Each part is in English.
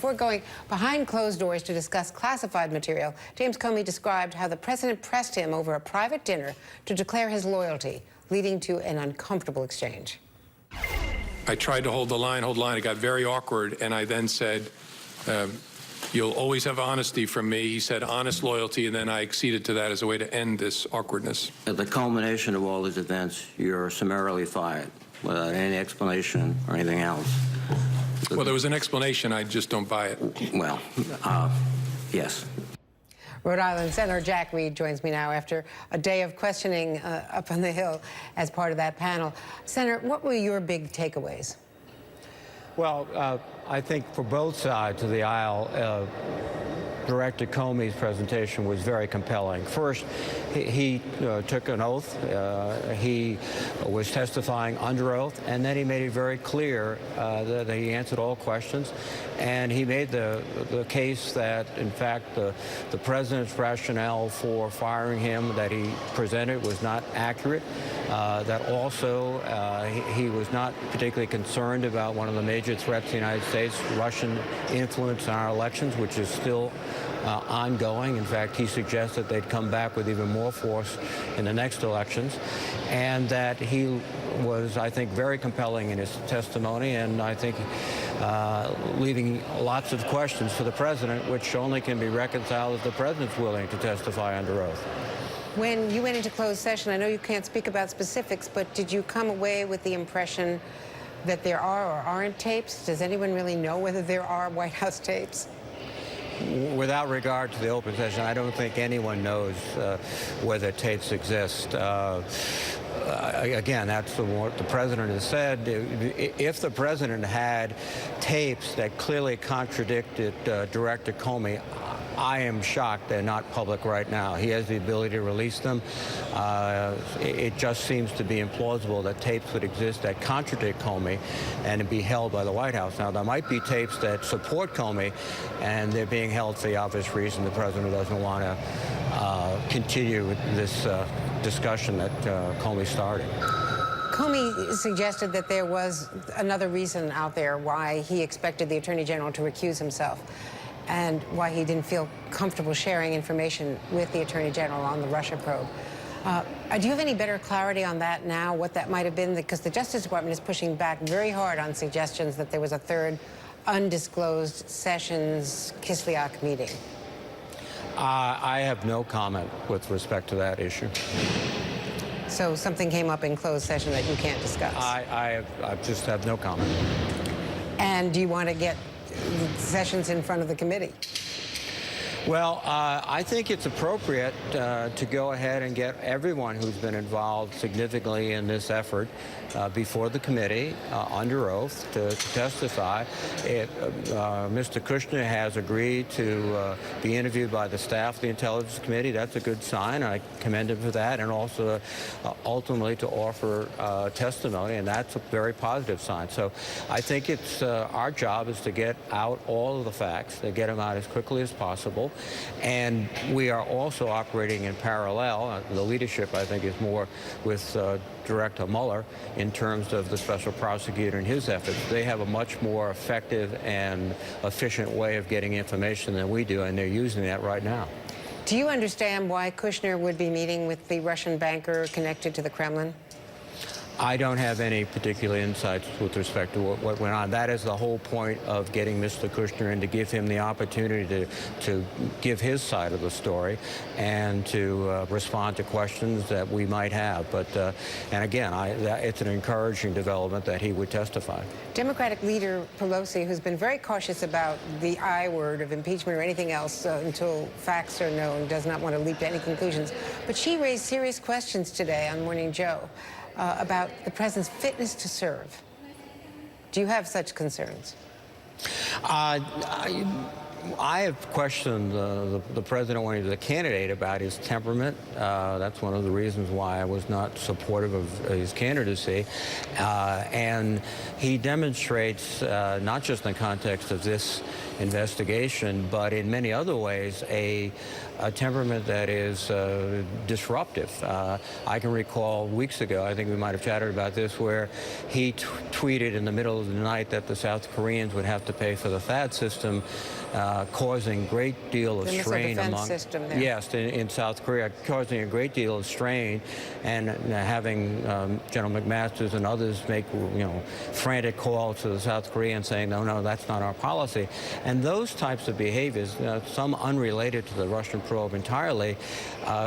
Before going behind closed doors to discuss classified material, James Comey described how the president pressed him over a private dinner to declare his loyalty, leading to an uncomfortable exchange. I tried to hold the line. It got very awkward, and I then said, you'll always have honesty from me. He said honest loyalty, and then I acceded to that as a way to end this awkwardness. At the culmination of all these events, you're summarily fired without any explanation or anything else. Well, there was an explanation. I just don't buy it. Well, yes. Rhode Island Senator Jack Reed joins me now after a day of questioning up on the Hill as part of that panel. Senator, what were your big takeaways? Well, I think for both sides of the aisle, Director Comey's presentation was very compelling. First, he took an oath. He was testifying under oath, and then he made it very clear that he answered all questions. And he made the case that, in fact, the president's rationale for firing him that he presented was not accurate, that also he was not particularly concerned about one of the major threats to the United States, Russian influence in our elections, which is still ongoing. In fact, he suggested they'd come back with even more force in the next elections, and that he was, I think, very compelling in his testimony, and I think leaving lots of questions for the president, which only can be reconciled if the president's willing to testify under oath. When you went into closed session, I know you can't speak about specifics, but did you come away with the impression that there are or aren't tapes? Does anyone really know whether there are White House tapes? Without regard to the open session, I don't think anyone knows whether tapes exist. Again, that's what the president has said. If the president had tapes that clearly contradicted Director Comey, I am shocked they're not public right now. He has the ability to release them. It just seems to be implausible that tapes would exist that contradict Comey and be held by the White House. Now, there might be tapes that support Comey, and they're being held for the obvious reason the president doesn't want to continue with this discussion that Comey started. Comey suggested that there was another reason out there why he expected the Attorney General to recuse himself, and why he didn't feel comfortable sharing information with the Attorney General on the Russia probe. Do you have any better clarity on that now, what that might have been? Because the Justice Department is pushing back very hard on suggestions that there was a third undisclosed Sessions-Kislyak meeting. I have no comment with respect to that issue. So something came up in closed session that you can't discuss? I just have no comment. And do you want to get Sessions in front of the committee? Well, I think it's appropriate to go ahead and get everyone who's been involved significantly in this effort before the committee under oath to testify. Mr. Kushner has agreed to be interviewed by the staff of the Intelligence Committee. That's a good sign. I commend him for that, and also ultimately to offer testimony, and that's a very positive sign. So I think it's our job is to get out all of the facts, to get them out as quickly as possible. And we are also operating in parallel. The leadership, I think, is more with Director Mueller in terms of the special prosecutor and his efforts. They have a much more effective and efficient way of getting information than we do, and they're using that right now. Do you understand why Kushner would be meeting with the Russian banker connected to the Kremlin? I don't have any particular insights with respect to what went on. That is the whole point of getting Mr. Kushner in, to give him the opportunity to give his side of the story and to respond to questions that we might have. But, and again, it's an encouraging development that he would testify. Democratic leader Pelosi, who's been very cautious about the I word of impeachment or anything else until facts are known, does not want to leap to any conclusions. But she raised serious questions today on Morning Joe about the president's fitness to serve. Do you have such concerns? I have questioned the president when he was a candidate about his temperament. That's one of the reasons why I was not supportive of his candidacy. And he demonstrates, not just in the context of this investigation, but in many other ways, a temperament that is disruptive. I can recall weeks ago, I think we might have chatted about this, where he tweeted in the middle of the night that the South Koreans would have to pay for the THAAD system, causing a great deal of strain among system there. Yes, in South Korea, causing a great deal of strain, and having General McMaster and others make frantic calls to the South Koreans saying, no, that's not our policy. And those types of behaviors, some unrelated to the Russian probe entirely,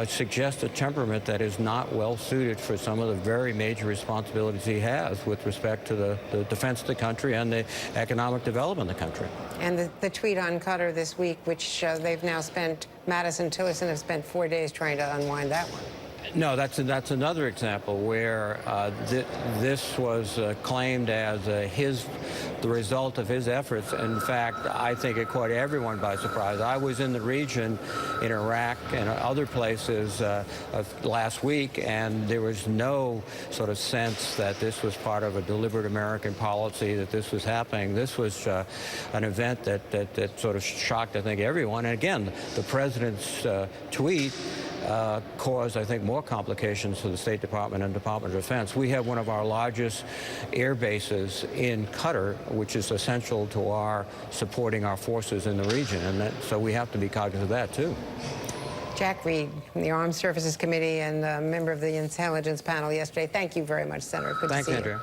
suggest a temperament that is not well suited for some of the very major responsibilities he has with respect to the defense of the country and the economic development of the country. And the tweet on Qatar this week, which they've now spent, Mattis and Tillerson have spent 4 days trying to unwind that one. No, that's another example where this was claimed as the result of his efforts. In fact, I think it caught everyone by surprise. I was in the region in Iraq and other places last week, and there was no sort of sense that this was part of a deliberate American policy, that this was happening. This was an event that sort of shocked, I think, everyone. And again, the president's tweet caused, I think, more complications for the State Department and Department of Defense. We have one of our largest air bases in Qatar, which is essential to our supporting our forces in the region, and so we have to be cognizant of that, too. Jack Reed, from the Armed Services Committee and a member of the Intelligence Panel yesterday. Thank you very much, Senator. Good to see you. Thanks, Andrea.